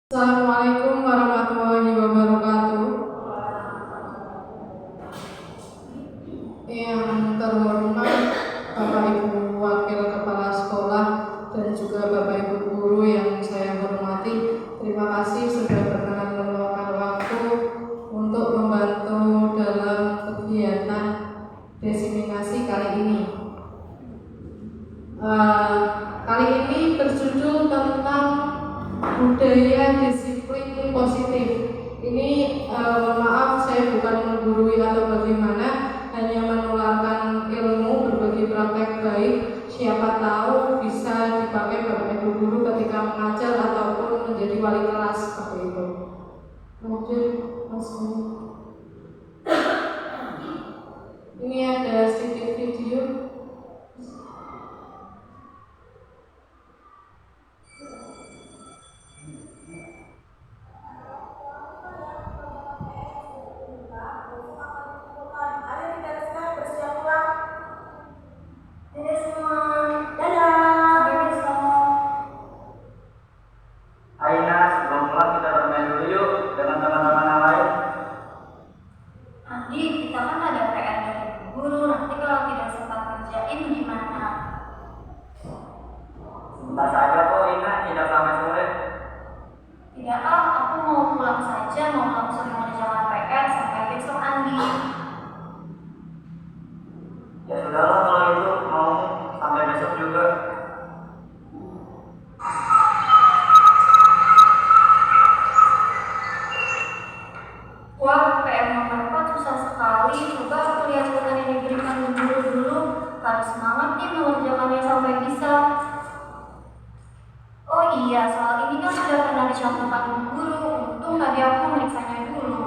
Assalamualaikum warahmatullahi wabarakatuh. Yang terhormat Bapak Ibu Wakil Kepala Sekolah dan juga Bapak Ibu Guru yang saya hormati, terima kasih sudah berkenan meluangkan waktu untuk membantu dalam kegiatan diseminasi kali ini. Kali ini berjudul tentang budaya disiplin positif. Ini maaf, saya bukan menggurui atau bagaimana, hanya menularkan ilmu, berbagi praktek baik. Siapa tahu bisa dipakai Bapak Ibu guru ketika mengajar ataupun menjadi wali kelas seperti itu. Oke, Mas. Ini ada sedikit video. Sebentar saja kok, Ina, tidak sampai sore. Tidak, aku mau pulang saja, mau langsung mengerjakan PR sampai besok, Andi. Ya sudahlah, kalau itu mau sampai besok juga. Wah, PR nomor 4 susah sekali. Coba aku lihat yang diberikan guru dulu. Harus semangat nih mengerjakannya sampai bisa. Oh iya, soal ini kan sudah pernah dicontohkan guru. Untung tadi aku meriksanya dulu.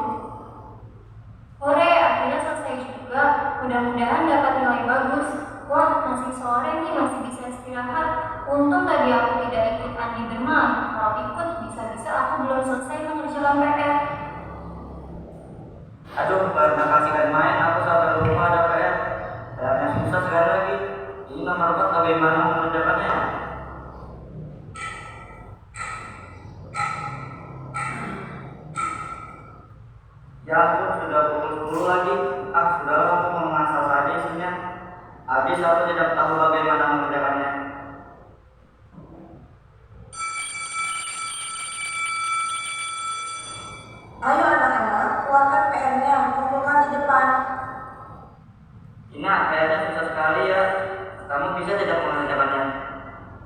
Hore, akhirnya selesai juga. Mudah-mudahan dapat nilai bagus. Wah, masih sore nih, masih bisa istirahat. Untung tadi aku tidak ikut Andi bermain. Kalau ikut, bisa-bisa aku belum selesai mengerjakan PR. Aduh, karena kasihkan main, aku sampai lupa ada PR. PR-nya susah sekali lagi. Ini nomor 4 bagaimana mengerjakannya? Ya ampun, sudah pukul 10 lagi. Sudahlah, aku mau mengasal saja isinya. Habis aku tidak tahu bagaimana mengerjakannya. Ayo anak-anak, keluarkan PR-nya, kumpulkan di depan. Ina, PR-nya susah sekali ya. Kamu bisa tidak mengerjakannya?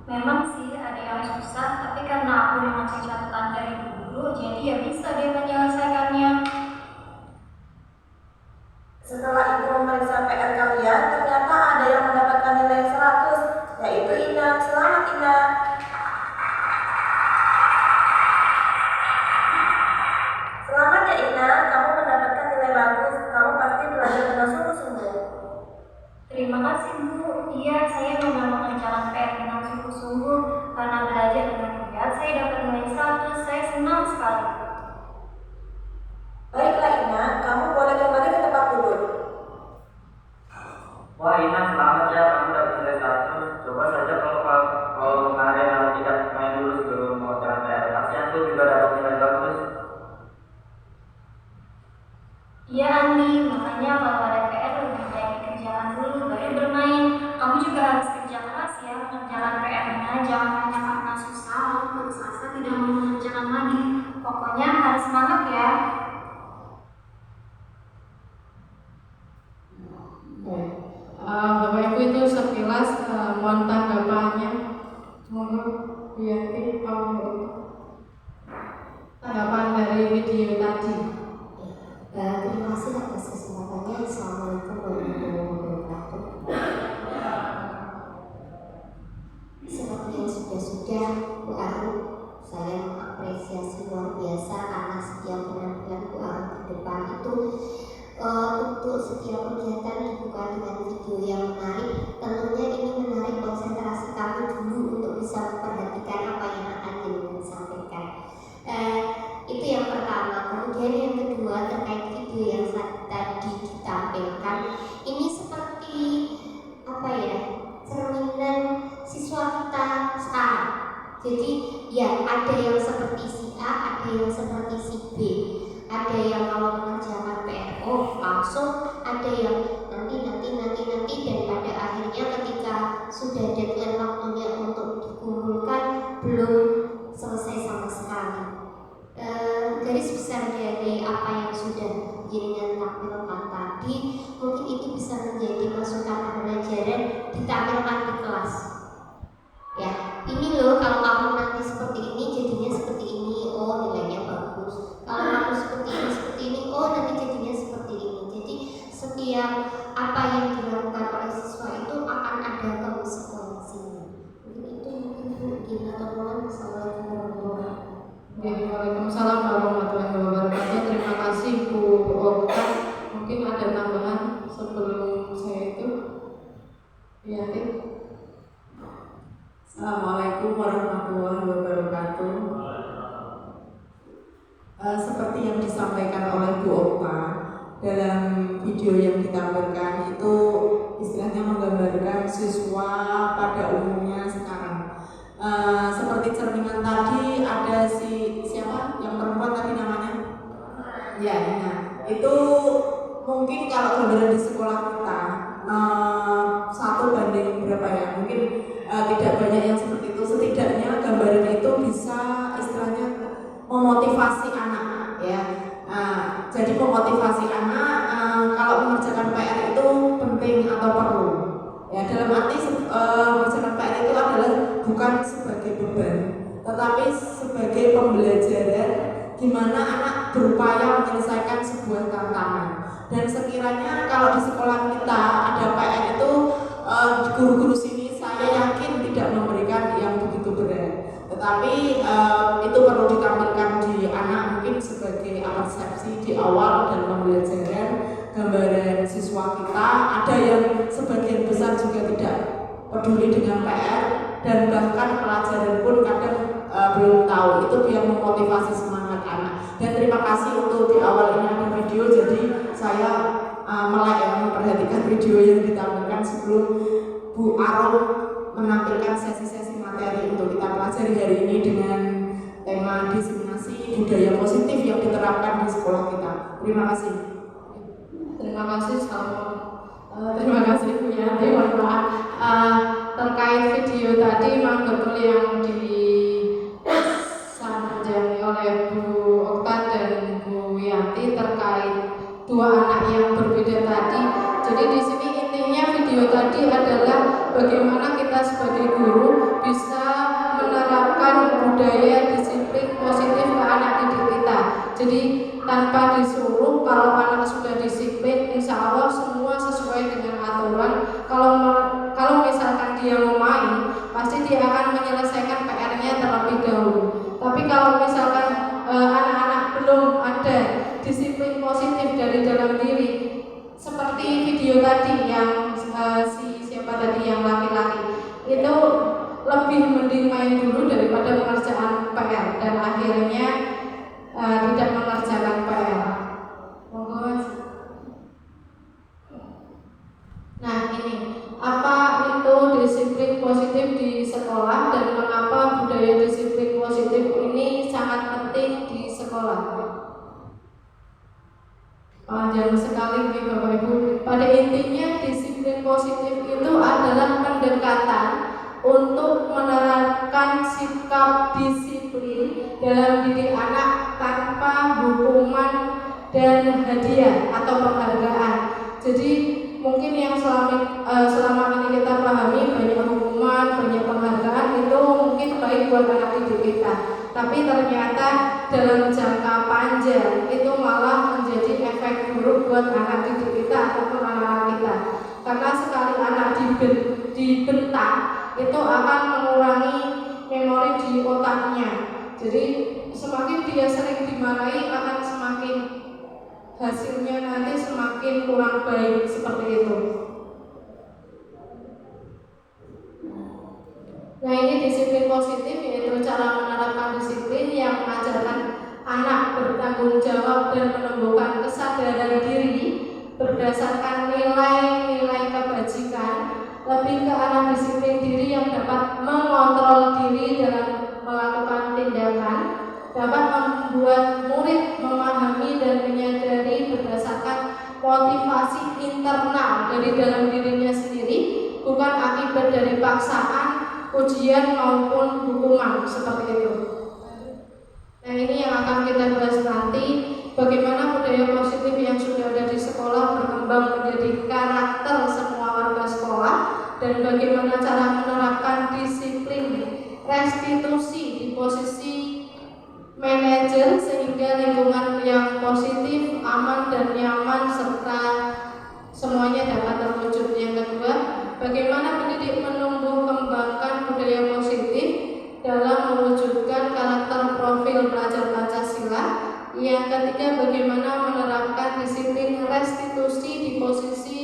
Memang sih ada yang susah, tapi karena aku memakai catatan dari guru, jadi ya bisa dia menyelesaikannya. Setelah ibu memeriksa PR kalian, ternyata ada yang mendapatkan nilai 100, yaitu Ina. Selamat Ina. Selamat ya Ina, kamu mendapatkan nilai bagus. Kamu pasti belajar dengan sungguh-sungguh. Terima kasih Bu. Iya, saya memang mengerjakan PR dengan sungguh-sungguh. Karena belajar dengan giat, saya dapat nilai 100. Saya senang sekali. Baiklah Ina, kamu boleh kembali ke tempat duduk. Wah Ina, selamat ya, kamu dapat nilai 100. Coba saja kalau kemarin aku tidak main dulu sebelum mengerjakan PR, pasti aku juga dapat nilai bagus. Iya Andi, makanya kalau ada PR lebih baik dikerjakan dulu baru bermain. Kamu juga harus kerja keras ya mengerjakan PR-nya. Jangan hanya karena susah lalu putus asa tidak mau mengerjakan lagi. Pokoknya harus semangat ya. Bapak Ibu, itu sekilas mohon tanggapannya. Monggo Bianti, tanggapan dari video tadi. Terima kasih atas kesempatannya. Assalamualaikum warahmatullahi wabarakatuh. Seperti yang sudah Bu Aru, saya mengapresiasi luar biasa karena setiap penampilan Bu Aru di depan itu untuk setiap kegiatan dibuka dengan video yang menarik. Tentunya ini menarik konsentrasi kami dulu untuk bisa memperhatikan apa yang akan disampaikan. Itu yang pertama. Kemudian yang kedua terkait video yang tadi ditampilkan, ini seperti apa ya, cerminan siswa kita sekarang. Jadi ya ada yang seperti si A, yang seperti si B. Ada yang kalau mengerjakan PR langsung, ada yang nanti dan pada akhirnya ketika sudah deadline waktunya untuk dikumpulkan belum selesai sama sekali. Garis besar dari apa yang sudah jaringan tampilkan tadi, mungkin itu bisa menjadi masukan pembelajaran ditampilkan di kelas. Ya, ini loh kalau kamu nanti seperti ini jadinya seperti ini, oh nilainya bagus. Kalau kamu seperti ini, oh nanti jadinya seperti ini. Jadi setiap apa yang dilakukan oleh siswa itu akan ada konsekuensinya. Mungkin Bu Gina Tomolan. Assalamualaikum warahmatullahi wabarakatuh. Waalaikumsalam warahmatullahi wabarakatuh. Terima kasih Bu Okta. Mungkin ada tambahan sebelum saya itu. Ya, Assalamualaikum warahmatullahi wabarakatuh. Seperti yang disampaikan oleh Bu Okta dalam video yang ditampilkan itu istilahnya menggambarkan siswa pada umumnya sekarang. Seperti cermingan tadi ada siapa yang perempuan tadi namanya? Ya, nah itu mungkin kalau gambaran di sekolah kita 1 banding berapa ya? Mungkin tidak banyak yang seperti itu. Setidaknya gambaran itu bisa istilahnya memotivasi anak, ya. Jadi memotivasi anak kalau mengerjakan PR itu penting atau perlu. Ya, dalam arti mengerjakan PR itu adalah bukan sebagai beban, tetapi sebagai pembelajaran gimana anak berupaya menyelesaikan sebuah tantangan. Dan sekiranya kalau di sekolah kita ada PR itu guru-guru sini saya yakin tidak memberikan yang begitu berat, tetapi itu perlu ditampilkan di anak mungkin sebagai persepsi di awal dan pembelajaran gambaran siswa kita. Ada yang sebagian besar juga tidak peduli dengan PR dan bahkan pelajaran pun kadang belum tahu. Itu biar memotivasi semangat anak. Dan terima kasih untuk di awal ini ada video, jadi saya memperhatikan video yang ditampilkan sebelum Bu Arum menampilkan sesi-sesi materi untuk kita pelajari hari ini dengan tema diseminasi budaya positif yang diterapkan di sekolah kita. Terima kasih. terima kasih terima kasih Bu Yanti. Mohon maaf terkait video tadi memang betul yang disanjungi oleh Bu Okta dan Bu Yanti terkait 2 anak yang berbeda tadi. Jadi di sini intinya video tadi adalah bagaimana kita sebagai guru bisa menerapkan budaya disiplin positif ke anak didik kita. Jadi tanpa disuruh, kalau anak sudah disiplin, insya Allah semua sesuai dengan aturan. Kalau misalkan dia mau main, pasti dia akan menyelesaikan PR-nya terlebih dahulu. Tapi kalau misalkan anak-anak belum ada disiplin positif dari dalam diri, seperti video tadi yang siapa tadi yang laki-laki itu lebih mending main dulu daripada mengerjakan PR dan akhirnya tidak mengerjakan PR. Monggo Mas. Nah ini apa itu disiplin positif di sekolah dan mengapa budaya disiplin positif ini sangat penting di sekolah? Panjang sekali nih Bapak Ibu. Pada intinya disiplin positif itu adalah pendekatan untuk menerapkan sikap disiplin dalam didik anak tanpa hukuman dan hadiah atau penghargaan. Jadi mungkin yang selama ini kita pahami banyak hukuman, banyak penghargaan itu mungkin baik buat anak didik kita. Tapi ternyata dalam jangka panjang itu malah menjadi efek buruk buat anak didik kita ataupun anak-anak kita. Karena sekali anak dibentak itu akan mengurangi memori di otaknya. Jadi semakin dia sering dimarahi akan semakin hasilnya nanti semakin kurang baik seperti itu. Nah ini disiplin positif yaitu cara menerapkan disiplin yang mengajarkan anak bertanggung jawab dan menumbuhkan kesadaran diri berdasarkan nilai-nilai kebajikan, lebih ke arah disiplin diri yang dapat mengontrol diri dalam melakukan tindakan, dapat membuat dari dalam dirinya sendiri, bukan akibat dari paksaan, ujian maupun hukuman seperti itu. Nah, ini yang akan kita bahas nanti, bagaimana budaya positif yang sudah ada di sekolah berkembang menjadi karakter semua warga sekolah, dan bagaimana cara menerapkan disiplin restitusi di posisi manajer sehingga lingkungan yang positif, aman dan nyaman serta semuanya dapat terwujud. Yang kedua, bagaimana pendidik menumbuh kembangkan budaya positif dalam mewujudkan karakter profil pelajar Pancasila. Yang ketiga, bagaimana menerapkan disiplin restitusi di posisi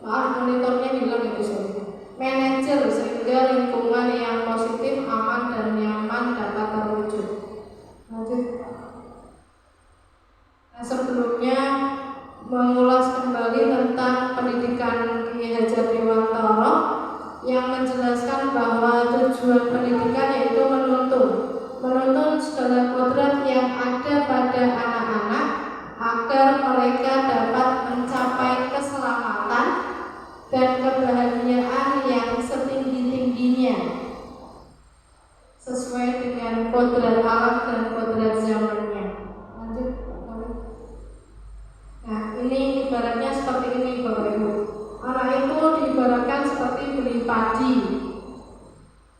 monitornya hilang itu manajer sehingga lingkungan yang positif, aman dan nyaman dapat terwujud. Lanjut. Nah, sebelumnya mengulas kembali tentang pendidikan Ki Hajar Dewantara yang menjelaskan bahwa tujuan pendidikan yaitu menuntun segala kodrat yang ada pada anak-anak agar mereka dapat mencapai keselamatan dan kebahagiaan yang setinggi-tingginya sesuai dengan kodrat alam dan kodrat zamannya. Lanjut. Nah, ini ibaratnya seperti ini Bapak Ibu. Anak itu diibaratkan seperti benih padi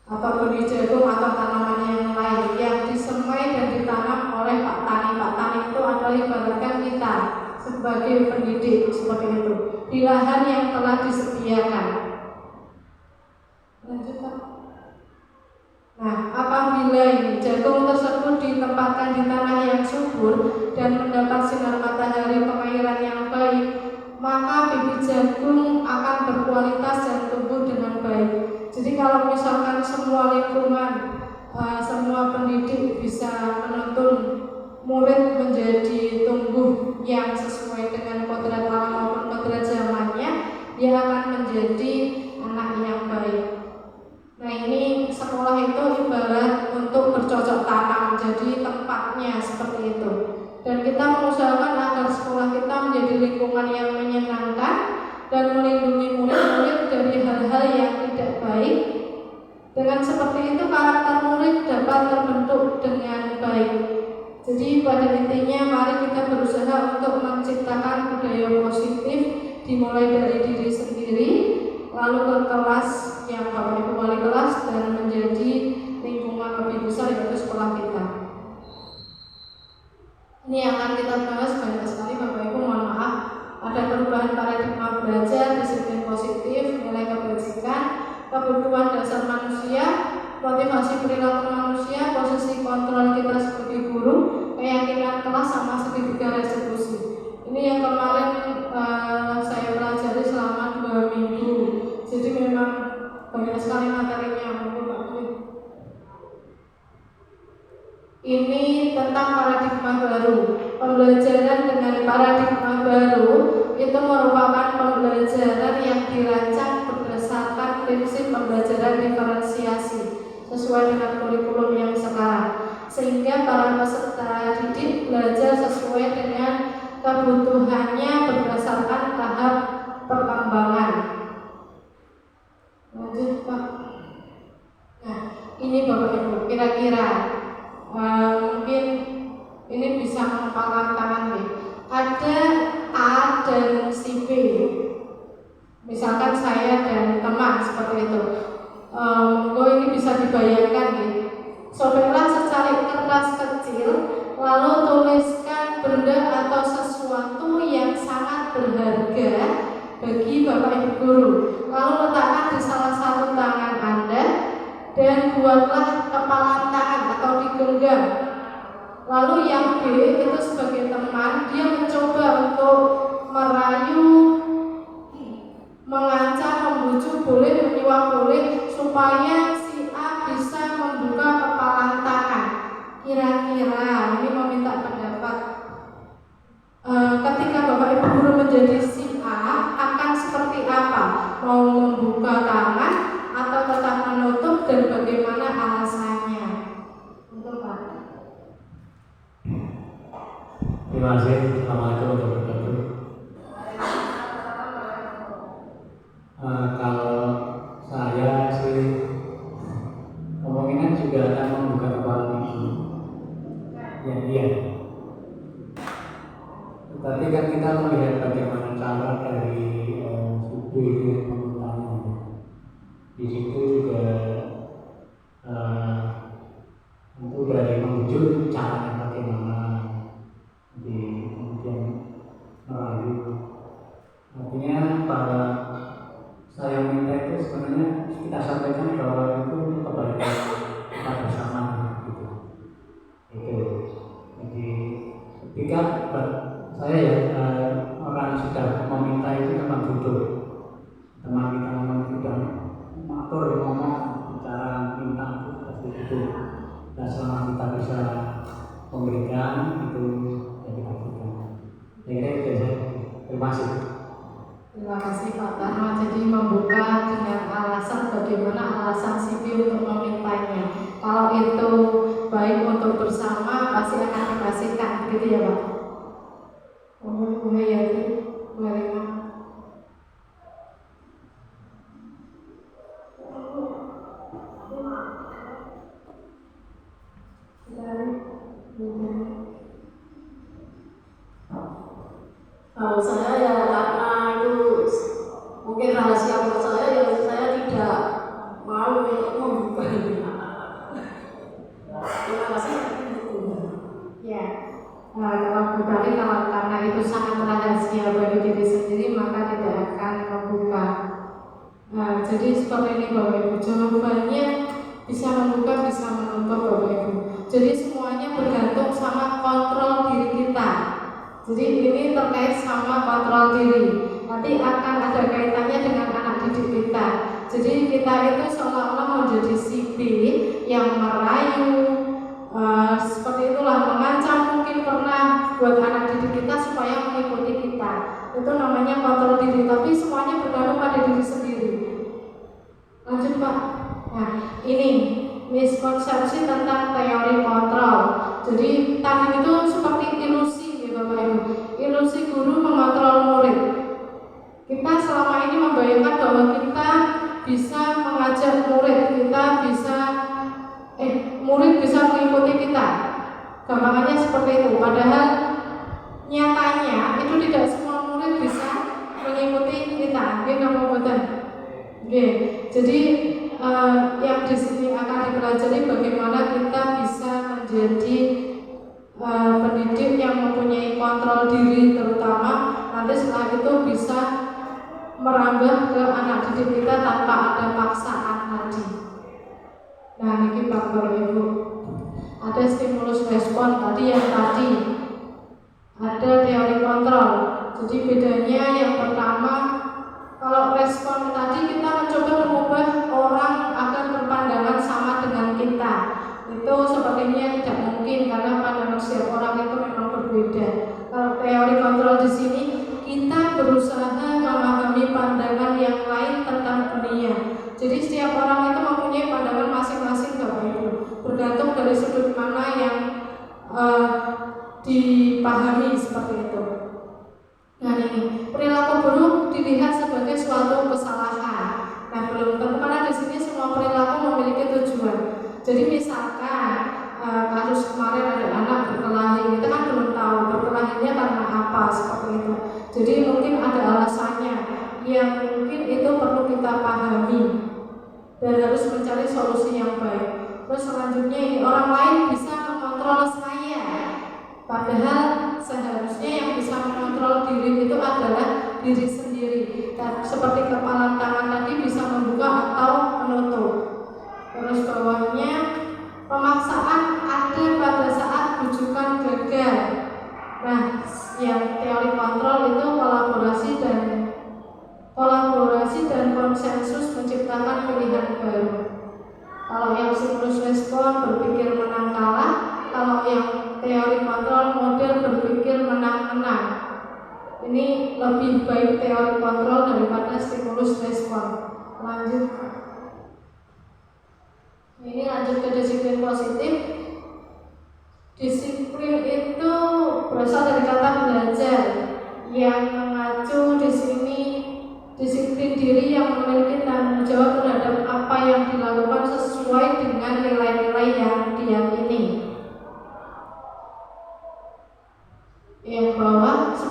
atau benih jagung atau tanaman yang lain yang disemai dan ditanam oleh Pak Tani. Pak Tani itu adalah ibaratkan kita sebagai pendidik seperti itu di lahan yang telah disediakan. Lanjut Pak. Nah, apabila ini jagung tersebut ditempatkan di tanah yang subur dan mendapat sinar matahari kemahiran yang baik, maka bibit jagung akan berkualitas dan tumbuh dengan baik. Jadi kalau misalkan semua lingkungan, semua pendidik bisa menuntun murid menjadi tumbuh yang sesuai dengan kodrat alam maupun kodrat zamannya, dia akan menjadi anak yang baik. Nah, ini sekolah itu ibarat untuk bercocok tanam, jadi tempatnya seperti itu. Dan kita mengusahakan agar sekolah kita menjadi lingkungan yang menyenangkan dan melindungi murid-murid dari hal-hal yang tidak baik. Dengan seperti itu karakter murid dapat terbentuk dengan baik. Jadi pada intinya mari kita berusaha untuk menciptakan budaya positif dimulai dari diri sendiri, lalu ke kelas yang Bapak Ibu wali kelas dan menjadi lingkungan lebih besar yaitu sekolah kita. Ini yang akan kita bahas banyak sekali Bapak Ibu, mohon maaf. Ada perubahan paradigma belajar, disiplin positif, nilai kebajikan, kebutuhan dasar manusia, motivasi perilaku manusia, posisi kontrol kita sebagai guru, keyakinan kelas sama segitiga restitusi. Ini yang kemarin saya pelajari selama 2 minggu. Jadi memang banyak sekali materinya. Ini tentang paradigma baru. Pembelajaran dengan paradigma baru itu merupakan pembelajaran yang dirancang berdasarkan prinsip pembelajaran diferensiasi sesuai dengan kurikulum yang sekarang, sehingga para peserta didik belajar sesuai dengan kebutuhannya berdasarkan tahap perkembangan. Lanjut Pak. Nah, ini Bapak Ibu, kira-kira mungkin ini bisa mengepalkan tangan nih. Ada A dan si B. Misalkan saya dan teman seperti itu. Ini bisa dibayangkan nih. Sobeklah secari kertas kecil, lalu tuliskan benda atau sesuatu yang sangat berharga bagi Bapak Ibu guru. Lalu letakkan di salah satu tangan Anda dan buatlah kepalan tangan atau digenggam. Lalu yang B itu sebagai teman, dia mencoba untuk merayu, mengancam, membujuk, boleh menyuap boleh, supaya si A bisa membuka kepalan tangan. Kira-kira ini meminta pendapat. Ketika Bapak Ibu guru menjadi si A akan seperti apa? Mau membuka tangan atau tetap menutup dan bagaimana alasannya? Untuk Pak. Terima kasih. Assalamualaikum warahmatullahi wabarakatuh. Iya. Tadi kan kita melihat bagaimana cara dari suku itu yang mengutama. Di situ juga untuk dari menuju caranya bagaimana, kemudian merayu. Artinya pada saya minta itu sebenarnya kita sampaikan bahwa itu kebaikan kita bersama gitu. Itu. Jadi ketika saya ya orang sudah meminta itu memang butuh teman kita memang sudah mengatur ngomong bicara minta itu dan selama kita bisa memberikan itu ya kita berikan. Jadi itu saja. Terima kasih. Terima kasih Pak Tarma. Jadi membuka dengan alasan bagaimana alasan sipil untuk memintanya. Kalau itu baik untuk bersama pasti akan dikasihkan, gitu ya Pak. Bu Hayati, Bu Halimah. Kalau saya ya karena itu mungkin rahasia buat saya ya saya tidak mau membukanya. Terima kasih. Ya, kalau Bu Tari kalau karena itu sangat rahasia bagi diri sendiri maka tidak akan membuka. Jadi seperti ini Bapak Ibu, jawabannya bisa membuka bisa menutup Bapak Ibu. Jadi semuanya bergantung sama kontrol diri kita. Jadi ini terkait sama kontrol diri. Nanti akan ada kaitannya dengan anak didik kita. Jadi kita itu seolah-olah menjadi sipil yang merayu, seperti itulah, mengancam mungkin pernah buat anak didik kita supaya mengikuti kita. Itu namanya kontrol diri. Tapi semuanya bergantung pada diri sendiri. Lanjut Pak. Nah ini miskonsepsi tentang teori kontrol. Jadi tadi itu seperti ilusi. Bapak Ibu, ilusi guru mengontrol murid. Kita selama ini membayangkan bahwa kita bisa mengajak murid, murid bisa mengikuti kita. Gampangannya seperti itu. Padahal nyatanya itu tidak semua murid bisa mengikuti kita. Jadi yang di sini akan dipelajari bagaimana kita bisa menjadi pendidik yang mempunyai kontrol diri, terutama nanti setelah itu bisa merambah ke anak didik kita tanpa ada paksaan tadi. Nah ini Bapak Ibu, ada stimulus respon tadi ada teori kontrol. Jadi bedanya yang pertama, kalau respon tadi kita mencoba mengubah orang agar berpandangan sama dengan kita. Itu sepertinya tidak mungkin karena pandangan setiap orang itu memang berbeda. Kalau teori kontrol di sini kita berusaha memahami pandangan yang lain tentang dunia. Jadi setiap orang itu mempunyai pandangan masing-masing Bapak Ibu, bergantung dari sudut mana yang dipahami seperti itu. Nah ini perilaku buruk dilihat sebagai suatu kesalahan. Nah belum tentu karena di sini semua perilaku memiliki tujuan. Jadi misalkan kasus kemarin ada anak berkelahi, kita kan belum tahu berkelahinya karena apa seperti itu. Jadi mungkin ada alasannya yang mungkin itu perlu kita pahami dan harus mencari solusi yang baik. Terus selanjutnya ini orang lain bisa mengontrol saya, padahal seharusnya yang bisa mengontrol diri itu adalah diri sendiri. Dan seperti kepalan tangan tadi bisa membuka atau menutup. Terus bawahnya pemaksaan ada pada saat bujukan gagal. Nah, yang teori kontrol itu kolaborasi dan konsensus menciptakan pilihan baru. Kalau yang stimulus respon berpikir menang kalah, kalau yang teori kontrol model berpikir menang-menang. Ini lebih baik teori kontrol daripada stimulus respon. Lanjut. Ini lanjut ke disiplin positif. Disiplin itu berasal dari kata belajar yang mengacu di sini disiplin diri yang memiliki tanggung jawab terhadap apa yang dilakukan sesuai dengan nilai-nilai yang diyakini.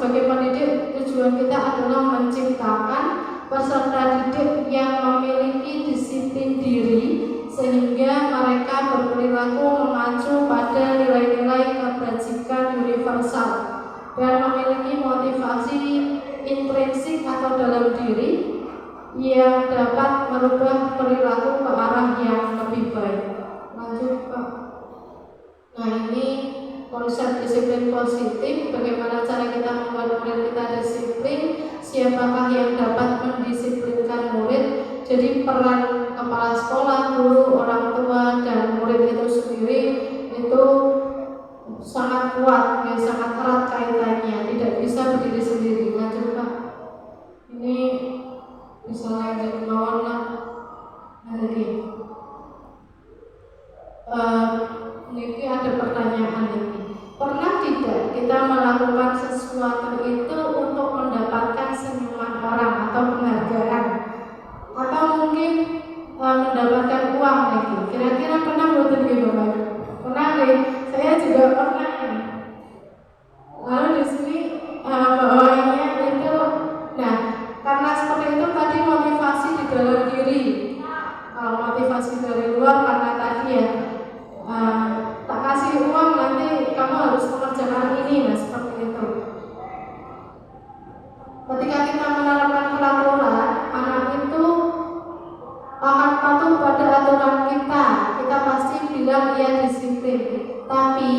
sebagai pendidik tujuan kita adalah menciptakan peserta didik yang memiliki disiplin diri sehingga mereka berperilaku mengacu pada nilai-nilai kebajikan universal dan memiliki motivasi intrinsik atau dalam diri yang dapat merubah perilaku ke arah yang lebih baik. Lanjut Pak. Nah ini konsep disiplin positif, bagaimana cara kita membuat murid kita disiplin, siapakah yang dapat mendisiplinkan murid. Jadi peran kepala sekolah, guru, orang tua, dan murid itu sendiri itu sangat kuat, ya, sangat erat kaitannya, tidak bisa berdiri sendiri. Lanjut Pak. Ini bisa lanjut mawon lah. Lagi. Ini ada pertanyaan ini. Pernah tidak kita melakukan sesuatu itu untuk mendapatkan senyuman orang atau penghargaan, atau mungkin mendapatkan uang lagi? Kira-kira pernah buat gitu Bapak? Pernah deh. Saya juga pernah. Lalu di sini bawahnya itu, nah karena seperti itu tadi motivasi di dalam diri. Kalau motivasi dari luar karena tadi ya tak kasih uang nanti kamu harus mengerjakan ini, nah seperti itu. Ketika kita menerapkan peraturan, anak itu akan patuh pada aturan kita. Kita pasti bilang dia disiplin. Tapi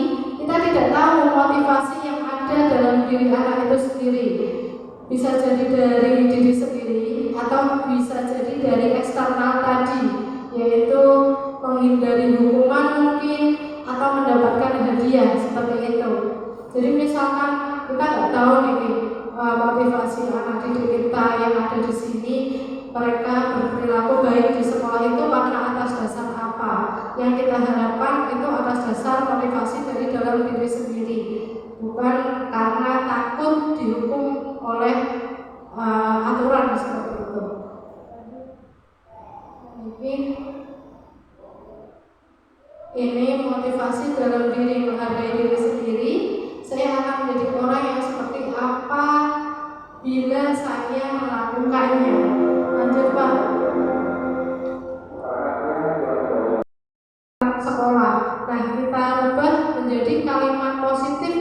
kita tidak tahu motivasi yang ada dalam diri anak itu sendiri. Bisa jadi dari diri sendiri atau bisa jadi dari eksternal tadi, yaitu menghindari hukuman mungkin atau mendapatkan hadiah seperti itu. Jadi misalkan kita nggak tahu nih motivasi anak didik kita yang ada di sini, mereka berperilaku baik di sekolah itu karena atas dasar apa? Yang kita harapkan itu atas dasar motivasi dari dalam diri sendiri, bukan karena takut dihukum oleh aturan seperti itu. Ini motivasi dalam diri, menghargai diri sendiri. Saya akan menjadi orang yang seperti apa bila saya melakukannya. Lanjut Pak. Sekolah. Nah kita ubah menjadi kalimat positif.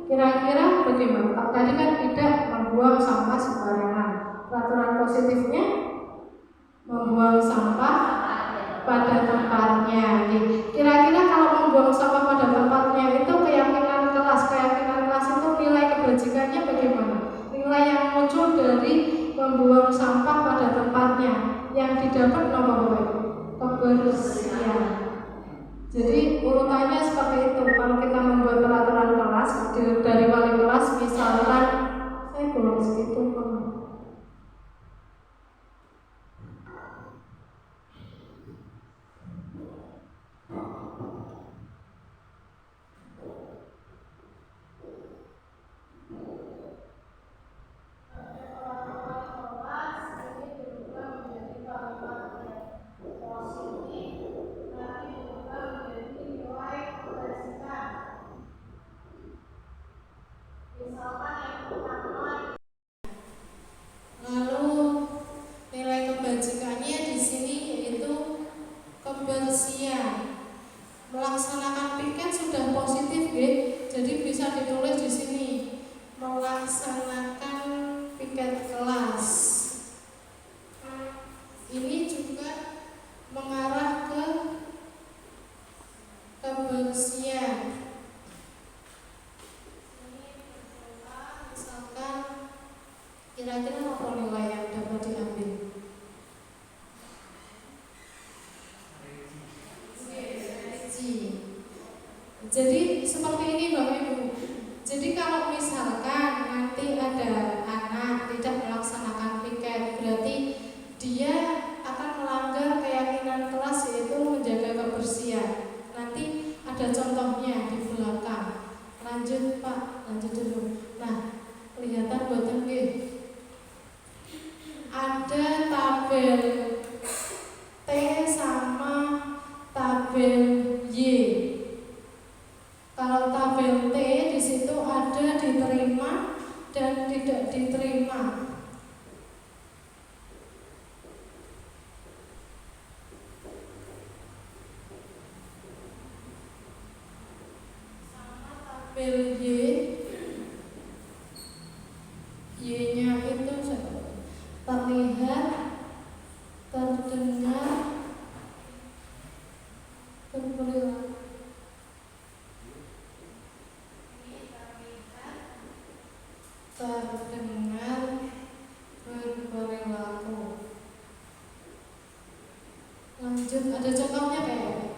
Kira-kira bagaimana? Tadi kan tidak membuang sampah sembarangan. Peraturan positifnya membuang sampah pada tempatnya. Kira-kira kalau membuang sampah pada tempatnya itu keyakinan kelas itu nilai kebajikannya bagaimana? Nilai yang muncul dari membuang sampah pada tempatnya yang didapat nomor kebersihan. Jadi urutannya seperti itu. Kalau kita membuat peraturan kelas dari wali kelas, misalkan saya belum segitu melaksanakan piket sudah positif, jadi bisa ditulis di sini melaksanakan piket kelas. Ini juga mengarah ke kebersihan. Misalkan kira-kira apa nilai yang dapat diambil? Jadi seperti ini Bapak Ibu. Jadi kalau misalkan nanti ada anak tidak melaksanakan piket, berarti dia akan melanggar keyakinan kelas, yaitu menjaga kebersihan. Nanti ada contohnya di belakang. Lanjut Pak, lanjut dulu. Nah, kelihatan buatan nggih. Ada tabel T sama tabel Y. Kalau tabel T di situ ada diterima dan tidak diterima. Sama tabel Y-nya itu terlihat, terdengar, berperilaku. Terdengar, berperilaku. Lanjut, ada contohnya kayak?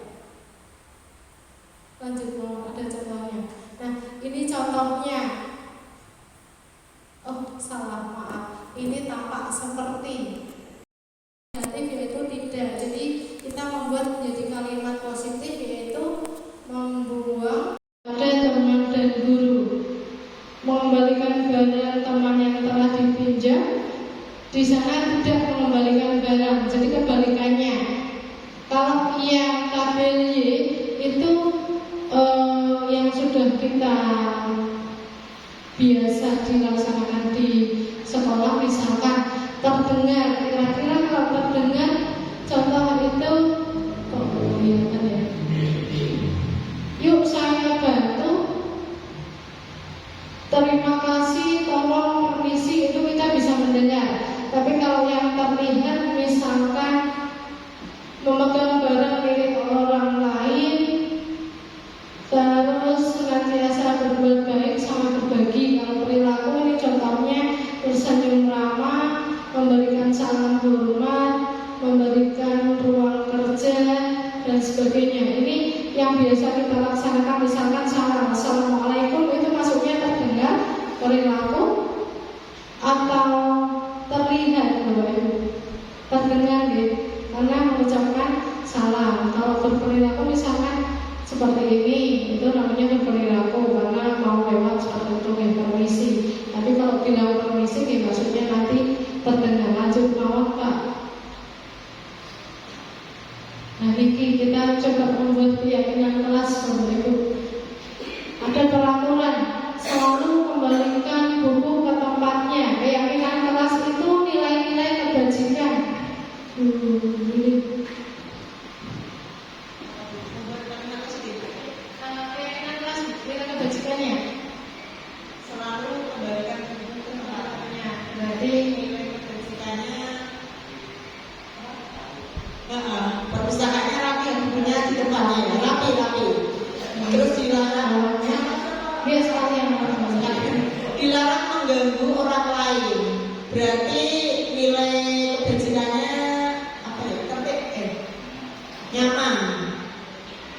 Lanjut, ada contohnya. Nah, ini contohnya. Oh, salah, maaf. Ini tampak seperti. Negatif yaitu tidak. Jadi kita membuat menjadi kalimat positif yaitu membuang pada teman dan guru, mengembalikan barang teman yang telah dipinjam. Di sana tidak mengembalikan barang, jadi kebalikannya. Kalau yang tabel Y itu yang sudah kita biasa dilaksanakan di sekolah, misalkan terdengar. Kira-kira kalau terdengar contoh itu kok kelihatan ya? Yuk saya bantu, terima kasih, tolong, permisi, itu kita bisa mendengar. Tapi kalau yang terlihat misalkan memegang barang milik orang lain, terus senantiasa berbuat baik sama berbagi. Kalau perilaku ini contohnya tersenyum ramah, memberikan salam hormat, memberikan ruang kerja dan sebagainya. Ini yang biasa kita laksanakan, misalkan salam, assalamualaikum, itu masuknya terdengar, perilaku, atau terlihat, Bapak Ibu? Terdengar gitu, karena mengucapkan salam. Kalau berperilaku misalkan seperti ini, itu namanya berperilaku karena mau lewat seperti itu, permisi. Tapi kalau bilang permisi, maksudnya nanti terdengar. Lanjut mawon, Pak. Nah, ini kita coba membuat keyakinan kelas, Bapak Ibu. Ada peraturan selalu kembalikan buku ke tempatnya. Keyakinan kelas itu nilai-nilai kebajikan. Keyakinan kelas nilai kebajikannya Selalu kembalikan buku ke tempatnya. berarti Nilai kebajikannya perpustakaannya rapi, bukunya di tempatnya ya, rapi. Terus dilarang dilarang mengganggu orang lain. Berarti nilai kebajikannya apa ya? Tertib, nyaman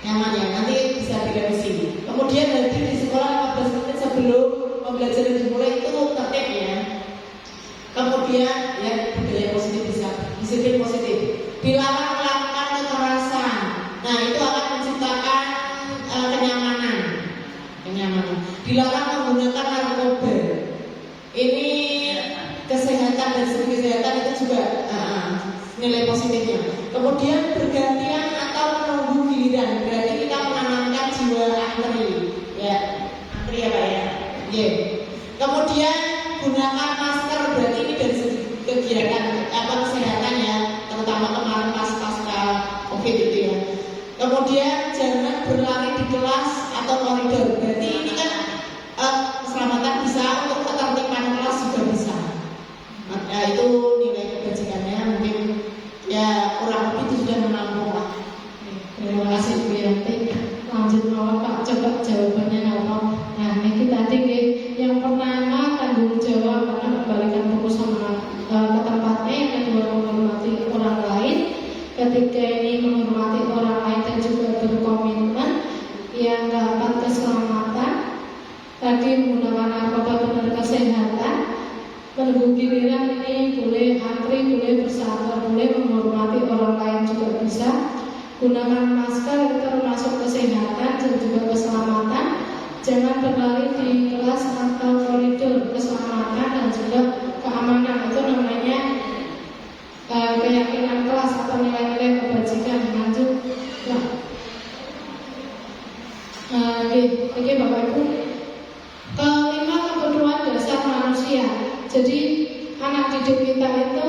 ya. Nanti bisa direvisi. Kemudian hadir di sekolah 15 menit sebelum pembelajaran dimulai, itu tertib ya. Kemudian ya, budaya positif, bisa disiplin positif. Dilarang melakukan kekerasan. Nah, itu akan menciptakan kenyamanan. Dilarang menggunakan narkoba. Ini kesehatan, dan segi kesehatan itu juga nilai positifnya. Kemudian bergantian atau menunggu giliran. Berarti kita menanamkan jiwa antri. Ya, antri ya Pak ya. Yeah. Kemudian gunakan masker. Berarti ini dari segi kegiatan kesehatan ya, terutama kemarin pasca COVID itu ya. Kemudian jangan berlari di kelas atau koridor. Berarti ini kan keselamatan bisa, untuk ketertiban kelas juga bisa. Nah, itu nilai kebajikannya mungkin ya kurang lebih itu sudah menampung lah. Terima kasih Bu Yanti. Lanjut mawon Pak, coba jawabannya apa? Nah, ini tadi yang pertama tanggung jawab karena kembalikan buku sama ke tempatnya. Yang kedua menghormati orang lain. Ketiga ini menghormati orang lain dan juga berkomitmen. Yang keempat keselamatan. Tadi menggunakan narkoba benar kesehatan. Menunggu giliran ini boleh antri, boleh bersabar, boleh menghormati orang lain juga bisa. Gunakan masker itu termasuk kesehatan dan juga keselamatan. Jangan berlari di kelas atau koridor, keselamatan dan juga keamanan. Itu namanya keyakinan kelas atau nilai-nilai kebajikan. Lanjut. Oke, Bapak Ibu. Kelima, kebutuhan dasar manusia. lansia. Jadi anak didik kita itu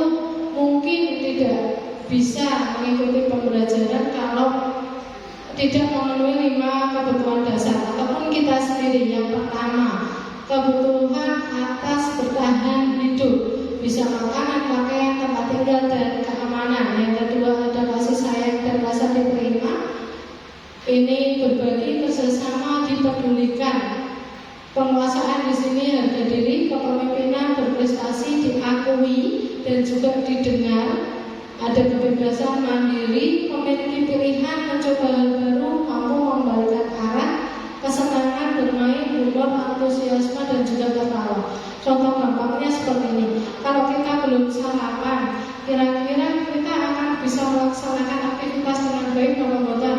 mungkin tidak bisa mengikuti pembelajaran kalau tidak memenuhi 5 kebutuhan dasar. Ataupun kita sendiri, yang pertama, kebutuhan atas bertahan hidup, bisa makanan, pakaian, tempat tinggal, dan keamanan. Yang kedua ada kasih sayang dan rasa diterima. Ini berbagi, kerjasama, dipedulikan. Penguasaan di sini harga diri, kepemimpinan, berprestasi, diakui dan juga didengar. Ada kebebasan mandiri, memiliki pilihan, mencoba hal baru, mampu membalikkan arah, kesenangan, bermain, humor, antusiasme, dan juga ketawa. Contoh gampangnya seperti ini. Kalau kita belum sarapan, kira-kira kita akan bisa melaksanakan aktivitas dengan baik atau boten?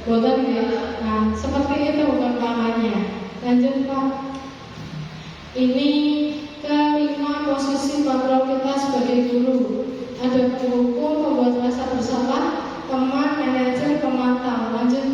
Boten ya. Nah, seperti itu gampangnya. Lanjut Pak. Ini kelima posisi kontrol kita sebagai guru. Ada penghukum, pembuat rasa bersalah, teman, manajer, pemantau. Lanjut.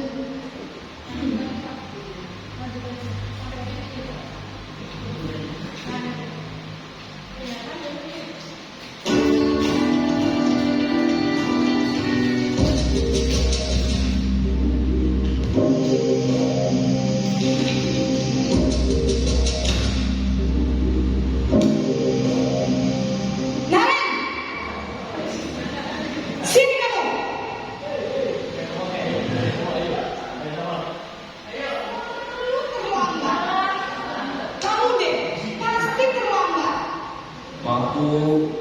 Maaf Bu,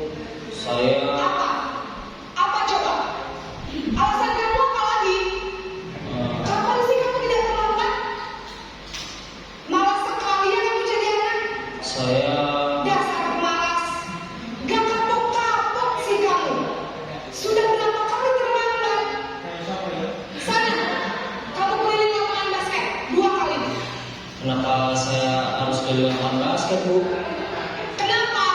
saya Apa coba? Alasan kamu apa lagi? Kapan sih kamu tidak terlambat? Malas sekali ya kamu jadi anak. saya Dasar pemalas. Gak kapok-kapok sih kamu. Sudah berapa kali terlambat? Sana, kamu keliling lapangan basket 2 kali. kenapa saya harus keliling lapangan basket Bu? Kenapa?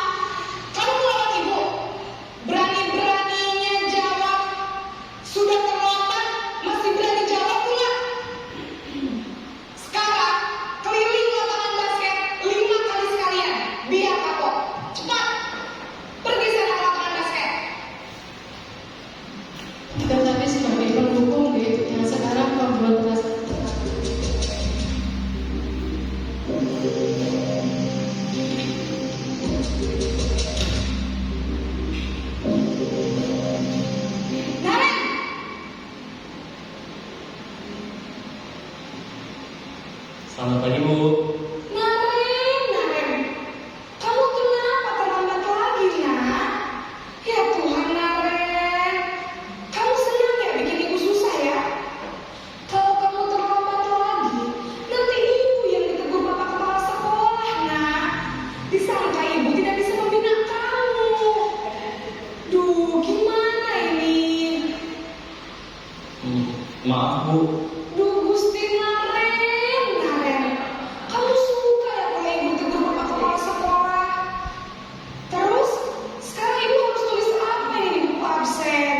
Kamu melawan ibu. Berani-beraninya jawab. Sudah terlambat, masih berani jawab pula. Sekarang, keliling lapangan basket 5 kali sekalian. Biar kapok. Cepat. Pergi sana ke lapangan basket. Kita tadi sebagai pendukung gitu, yang sekarang pembuat rasa. Naren, Selamat pagi Bu. Naren. Kamu kenapa terlambat lagi, nak? Ya Tuhan, Naren. Kamu senang ya bikin ibu susah ya? Kalau kamu terlambat lagi, nanti ibu yang ditegur bapak kepala sekolah, nak. Disangka ibu tidak bisa membina kamu. Duh, gimana ini? Maaf Bu, Duh, Gusti Naren. Kamu suka ya kalau ibu tegur bapak kepala sekolah? Terus, sekarang ibu harus tulis apa ini di buku absen?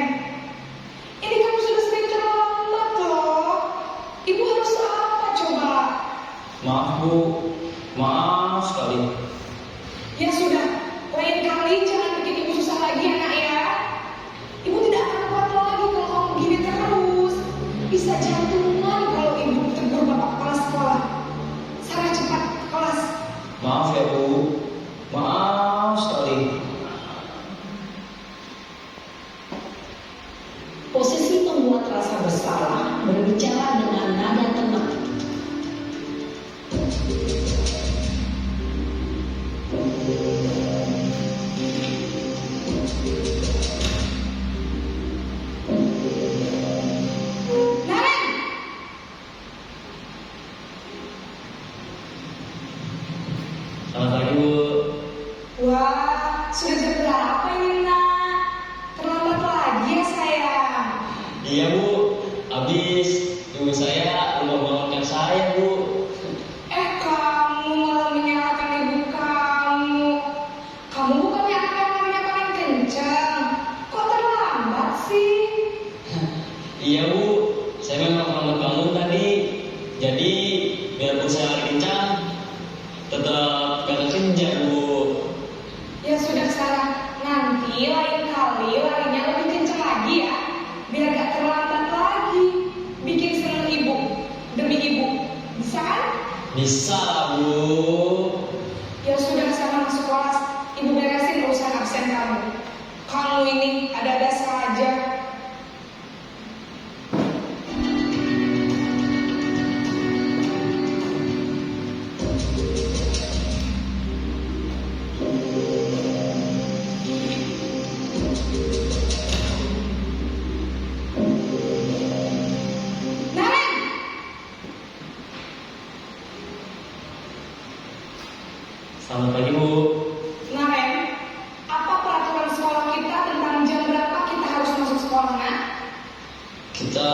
Ini kamu sudah sering terlambat loh. Ibu harus apa coba? maaf Bu, maaf sekali. Ya sudah, lain kali jangan bikin ibu susah lagi ya nak ya. Ibu tidak akan kuat lagi kalau kamu begini terus. Bisa jantungan kalau ibu tegur bapak kepala sekolah. Sana cepat ke kelas. Maaf ya Bu, maaf sekali. Posisi pembuat rasa bersalah berbicara dengan nada tenang. Naren, Selamat pagi Bu. wah sudah jam berapa ini nak? Terlambat lagi ya sayang. Iya Bu, habis ibu saya belum bangunkan saya Bu. Kamu malah menyalahkan ibu kamu. Kamu bukannya anak yang larinya paling kencang. Kok terlambat sih? Iya Bu, saya memang terlambat bangun tadi. Jadi biarpun saya lari kencang, tetap gak kekejar Bu. Nanti lain kali larinya lebih kenceng lagi ya, biar gak terlambat lagi. Bikin seneng ibu, demi ibu. Bisa kan? Bisa, Bu. Ya sudah, sana masuk kelas. Ibu beresin urusan absen kamu. Kamu ini ada-ada saja. Naren! Selamat pagi, Bu. Naren, apa peraturan sekolah kita tentang jam berapa kita harus masuk sekolah, Nak? Kita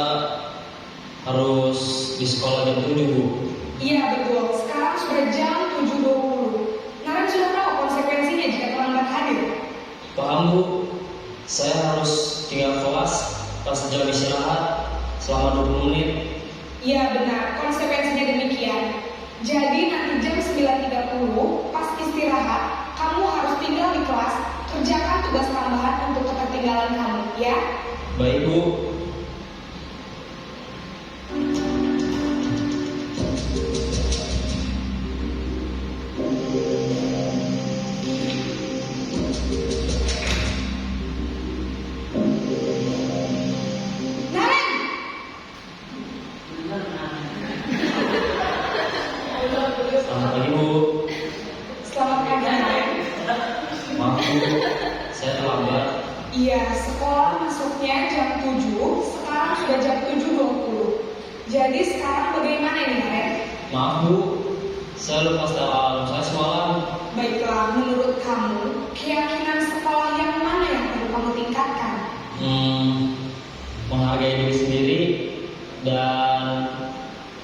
harus di sekolah jam 7, Bu. Iya betul, sekarang sudah jam 7.20. Naren sudah tahu konsekuensinya jika terlambat hadir. Paham, Bu. Saya harus tinggal kelas pas jam istirahat selama 20 menit. Iya benar, konsekuensinya demikian. Jadi nanti jam 9.30 pas istirahat, kamu harus tinggal di kelas, kerjakan tugas tambahan untuk ketertinggalan kamu, ya? Baik, Bu. Naren! Selamat pagi, Bu. Selamat pagi, Naren. Maaf, Bu. Saya terlambat. Iya, sekolah masuknya jam 7, sekarang sudah jam 7.20. Jadi sekarang bagaimana ini, Naren? Maaf, Bu. Saya lupa setel alarm saya semalam. Baiklah, menurut kamu, keyakinan sekolah yang mana yang perlu kamu tingkatkan? Menghargai diri sendiri dan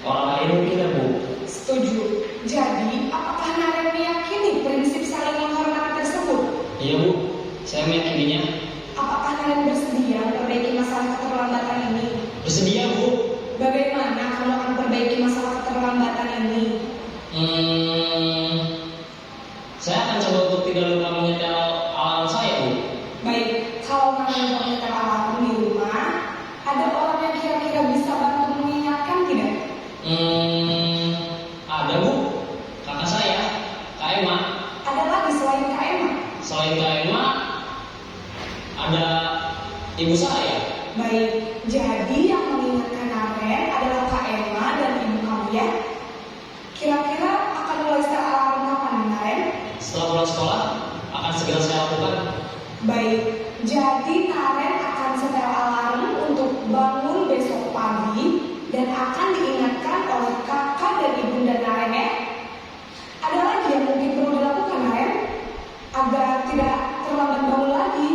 orang lain mungkin, ya, Bu. Setuju. Jadi, apakah Naren meyakini prinsip saling menghormati tersebut? Iya, Bu. Saya meyakininya. Apakah Naren bersedia memperbaiki masalah keterlambatan ini? Bersedia, Bu. Bagaimana kamu akan perbaiki masalah keterlambatan ini? Saya akan coba untuk tidak lupa menyetel alarm saya, Bu. Baik, kalau Naren mau menyetel alarm di rumah, ada orang yang kira-kira bisa bantu mengingatkan tidak? Ada, Bu. Kakak saya, Kak Emma. Ada lagi selain Kak Emma? Selain Kak Emma, ada ibu saya. Baik, jadi yang mengingatkan Naren adalah Kak Emma dan ibu kamu, ya? Kira-kira akan mulai setel alarm kapan, Naren? Setelah pulang sekolah, akan segera saya lakukan. Baik, jadi Naren akan setel alarm untuk bangun besok pagi dan akan diingatkan oleh kakak dan ibunda Naren, ya? Ada lagi yang mungkin perlu dilakukan, Naren? Agar tidak terlambat bangun lagi.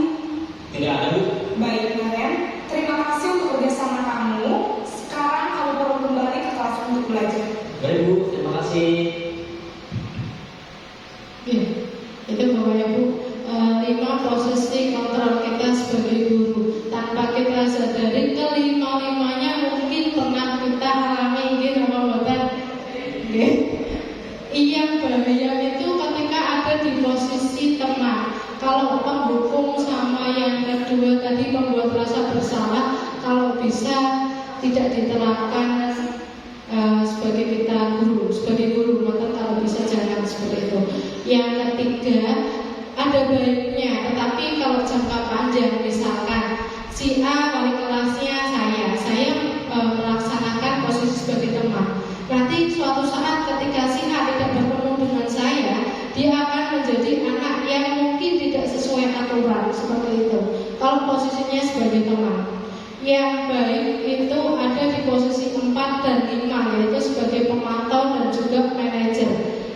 Tidak ada, Bu. Baik, Naren. Terima kasih untuk kerjasama kamu. Sekarang kamu perlu kembali ke kelas untuk belajar. Baik, Bu. Terima kasih. Ya, itu pokoknya Bu. 5 posisi kontrol kita sebagai guru. Tanpa kita sadari kelima-limanya mungkin pernah kita alami gitu, Bapak. Yang bahaya itu ketika ada di posisi teman. Kalau pendukung sama yang kedua tadi membuat rasa bersalah, kalau bisa tidak diterapkan sebagai kita guru, sebagai guru, maka kalau bisa jangan seperti itu. Yang ketiga, ada baiknya, tetapi kalau jangka panjang, misalkan si A wali kelasnya saya melaksanakan posisi sebagai teman. Nanti suatu saat ketika si A tidak bertemu dengan saya, dia akan menjadi anak yang mungkin tidak sesuai aturan seperti itu. Kalau posisinya sebagai teman, yang baik itu ada di posisi 4 dan 5, yaitu sebagai pemantau dan juga manajer.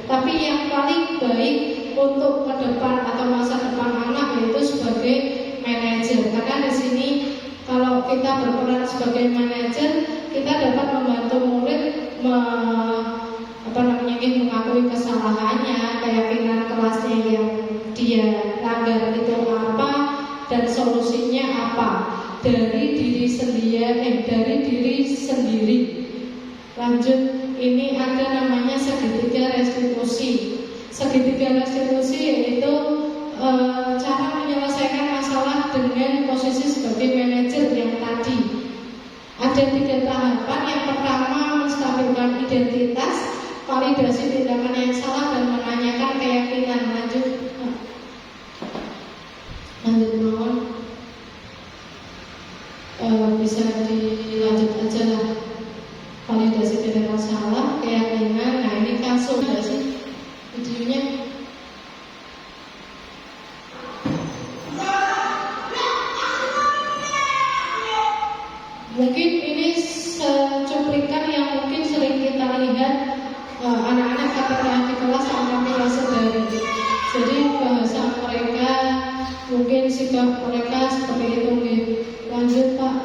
Tapi yang paling baik untuk ke depan atau masa depan anak yaitu sebagai manajer. Karena di sini kalau kita berperan sebagai manajer, kita dapat membantu murid mengakui kesalahannya, keyakinan kelasnya yang dia langgar itu apa dan solusinya apa dari diri sendiri. Lanjut, ini ada namanya segitiga restitusi. Segitiga restitusi yaitu cara menyelesaikan masalah dengan posisi sebagai manajer yang tadi. Ada 3 tahapan. Yang pertama, menstabilkan identitas, validasi tindakan yang salah, dan menanyakan keyakinan. Lanjut mohon. Bisa dilanjut aja lah. Validasi tindakan salah, keyakinan. Nah, ini kasus nggak sih videonya? Mungkin ini cuplikan yang mungkin sering kita lihat anak-anak ketika di kelas sama kelas sedari. Jadi bahasa mereka, mungkin sikap mereka seperti itu. Lanjut Pak.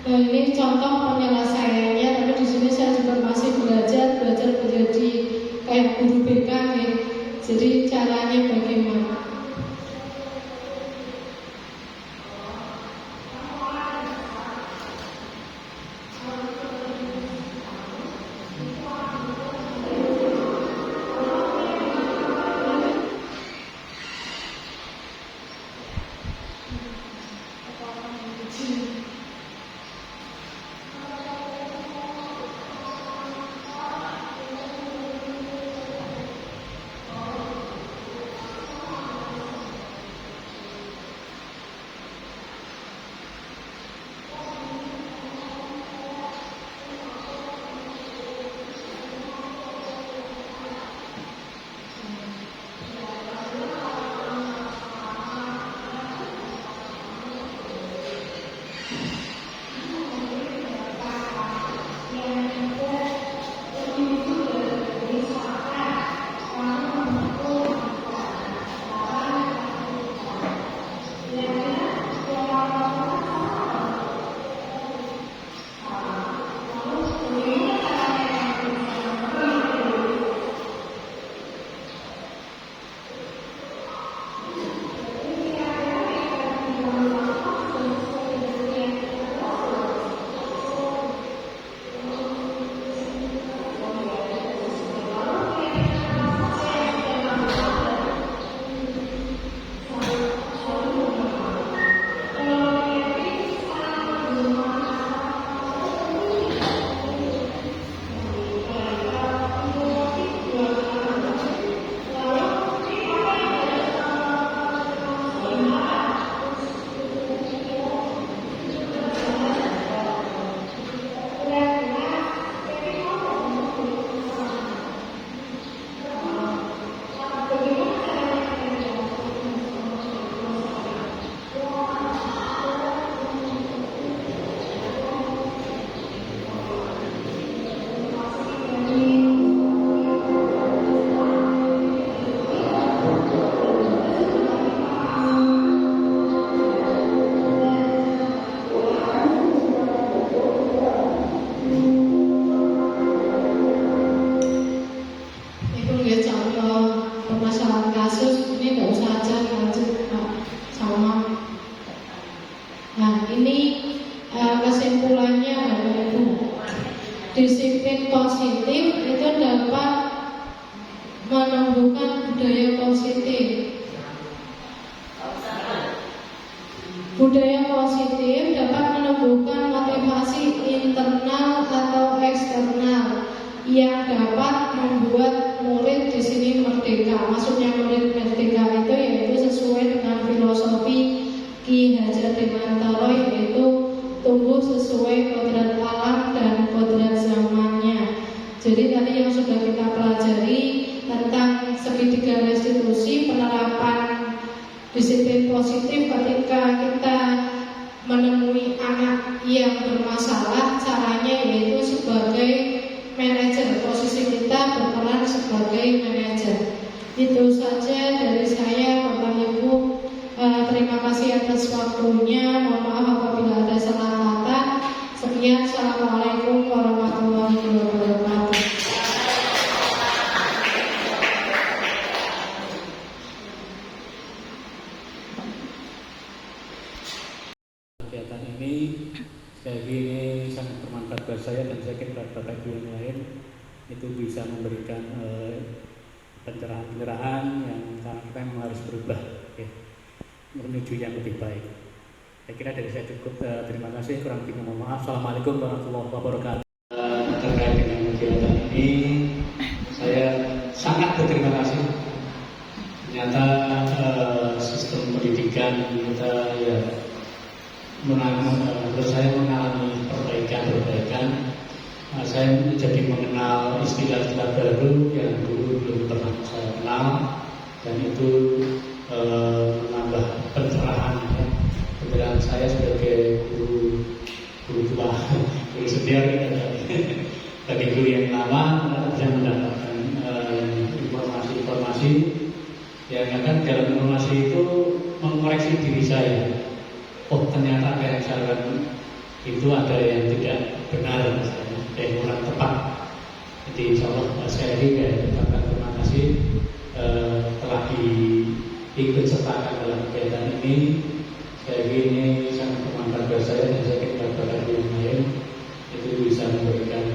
Nah, ini contoh penyelesaiannya, tapi di sini saya juga masih belajar menjadi kayak guru BK nih. Jadi caranya bagaimana? Disiplin positif itu dapat menumbuhkan budaya positif. Budaya positif dapat menumbuhkan motivasi internal atau eksternal yang dapat membuat murid di sini merdeka. Maksudnya murid merdeka itu yaitu sesuai dengan filosofi Ki Hajar Dewantara, yaitu tumbuh sesuai kodrat alam dan kodrat zamannya. Jadi tadi yang sudah kita pelajari tentang segitiga restitusi, penerapan disiplin positif ketika kita menemui anak yang bermasalah, caranya yaitu sebagai manajer, posisi kita berperan sebagai manajer. Itu saja dari saya, Bapak Ibu. Terima kasih atas waktunya. Mohon maaf apabila ada salah kata. Sekian, assalamualaikum warahmatullahi wabarakatuh. Kegiatan ini sekali lagi ini sangat bermanfaat buat saya dan saya kira Bapak Ibu yang lain itu bisa memberikan pencerahan-pencerahan yang kita memang harus berubah, menuju yang lebih baik. Saya kira dari saya cukup. Terima kasih, kurang lebih mohon maaf. Assalamualaikum warahmatullahi wabarakatuh. Terkait dengan kegiatan ini, saya sangat berterima kasih. Ternyata sistem pendidikan kita ya menurut saya mengalami perbaikan. Saya jadi mengenal istilah-istilah baru yang dulu belum pernah saya kenal, dan itu menambah pencerahan ya. Kebetulan saya sebagai guru tua, guru senior bagi guru yang lama bisa mendapatkan informasi yang akan dalam informasi itu mengoreksi diri saya. Oh, ternyata kayak misalkan itu ada yang tidak benar, misalnya yang kurang tepat. Jadi insya Allah saya ucapkan terima kasih telah diikut sertakan dalam kegiatan ini. Saya ini sangat bermanfaat bagi saya, dan saya kira bagi yang lain itu bisa memberikan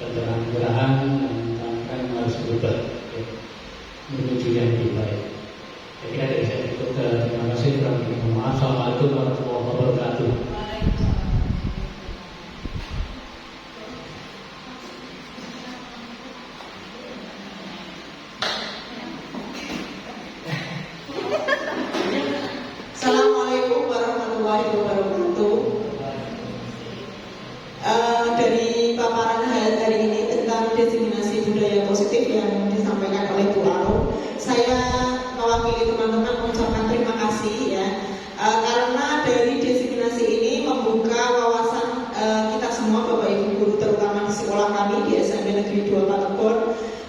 pencerahan dan harus berubah menuju yang lebih baik. Saya kira dari saya cukup. Terima kasih. Kurang lebih mohon maaf. Assalamualaikum warahmatullahi wabarakatuh. Assalamualaikum warahmatullahi wabarakatuh. Dari paparan hari ini tentang diseminasi budaya positif yang disampaikan oleh Bu Arum, saya mewakili teman-teman mengucapkan terima kasih ya, karena dari diseminasi ini membuka wawasan kita semua Bapak Ibu guru, terutama di sekolah kami di SMP Negeri 2 Patebon,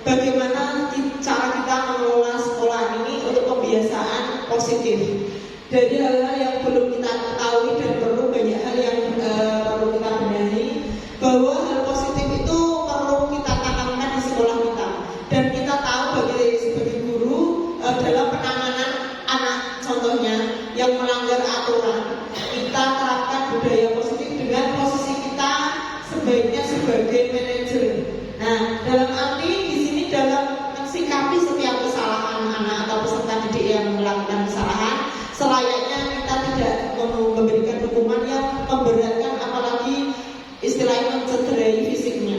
bagaimana cara kita mengelola sekolah ini untuk pembiasaan positif. Dari hal-hal yang belum kita ketahui dan perlu banyak hal yang perlu kita benahi, bahwa hal positif itu perlu kita tanamkan di sekolah kita, dan kita tahu sebagai guru dalam penanganan anak contohnya yang melanggar aturan, kita terapkan budaya positif dengan posisi kita sebaiknya sebagai manajer. Nah, dalam arti di sini dalam mensikapi setiap kesalahan anak atau peserta didik yang melakukan kesalahan, selayaknya kita tidak memberikan hukuman yang memberatkan, apalagi istilahnya mencederai fisiknya.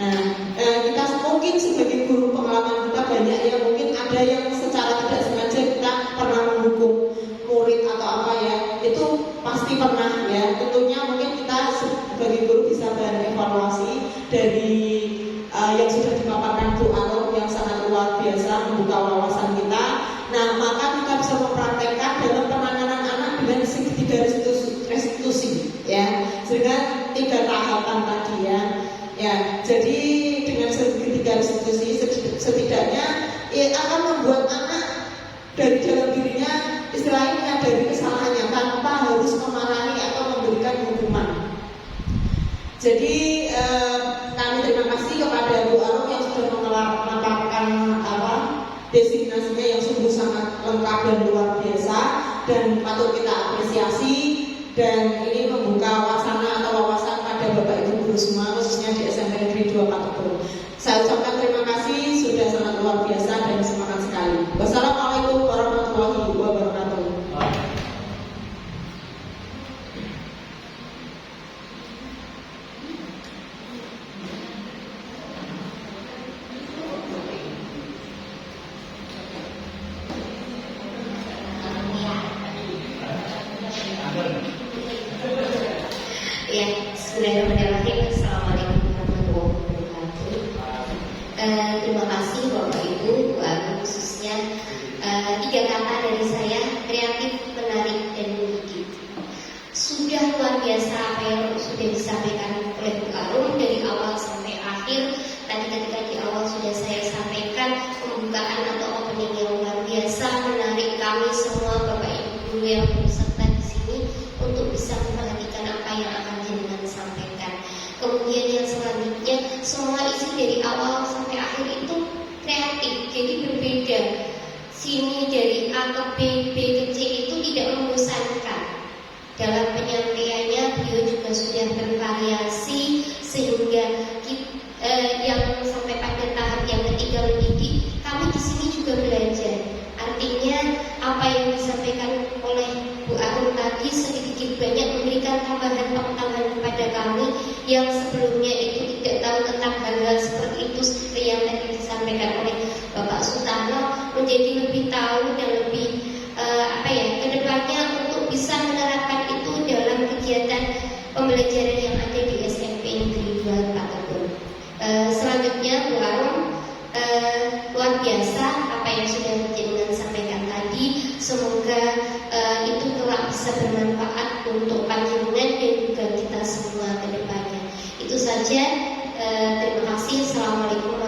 Nah, kita mungkin sebagai guru pengalaman kita banyak ya, mungkin ada yang secara tidak sengaja kita pernah menghukum murid atau apa ya, itu pasti pernah ya. Tentunya mungkin kita sebagai guru bisa berevaluasi dari yang sudah dipaparkan Bu Arum yang sangat luar biasa membuka wawasan kita. Nah, maka kita bisa mempraktekkan dalam penanganan anak dengan segitiga restitusi ya, dengan 3 tahapan tadi ya. Ya, jadi dengan segitiga restitusi setidaknya akan membuat anak dari dalam dirinya istilahnya menyadari kesalahannya tanpa harus memarahi atau memberikan hukuman. Jadi kami terima kasih kepada Bu Arum yang sudah memaparkan designasinya yang sungguh sangat lengkap dan luar biasa, dan patut kita apresiasi, dan ini membuka wacana atau wawasan pada Bapak Ibu guru semua, khususnya di SMP Negeri 2 Patebon. Saya ucapkan terima kasih, sudah sangat luar biasa dan semangat sekali. Wassalamualaikum warahmatullahi wabarakatuh. Ya, bismillahirrahmanirrahim. Assalamualaikum warahmatullahi wabarakatuh. Terima kasih Bapak Ibu, Bu Arum khususnya. 3 kata dari saya: kreatif, menarik, dan mendidik. Sudah luar biasa apa yang sudah disampaikan oleh Bu Arum dari awal sampai akhir. Tadi ketika di awal sudah saya sampaikan pembukaan atau opening yang luar biasa, menarik kami semua Bapak Ibu guru yang berserta di sini untuk bisa memperhatikan apa yang akan jenengan sampaikan. Kemudian yang selanjutnya, semua isi dari awal sampai akhir itu kreatif, jadi berbeda. Sini dari A ke B, B ke C itu tidak membosankan. Dalam penyampaiannya beliau juga sudah bervariasi sehingga yang sampai pada tahap yang ketiga mendidik, kami di sini juga belajar. Artinya apa yang disampaikan oleh Bu Arum tadi lagi sedikit banyak memberikan tambahan pengetahuan kepada kami yang sebelumnya itu tidak tahu tentang hal-hal seperti itu, seperti yang tadi disampaikan oleh Bapak Sutarno, menjadi lebih tahu dan lebih kedepannya untuk bisa menerapkan itu dalam kegiatan pembelajaran yang ada di SMP Negeri 2 Pak Kebun. Selanjutnya Bu Arum, luar biasa apa yang sudah Jenengan sampaikan tadi. Semoga itu kelak bisa bermanfaat untuk panjenengan dan juga kita semua ke depannya. Itu saja. Terima kasih. Assalamualaikum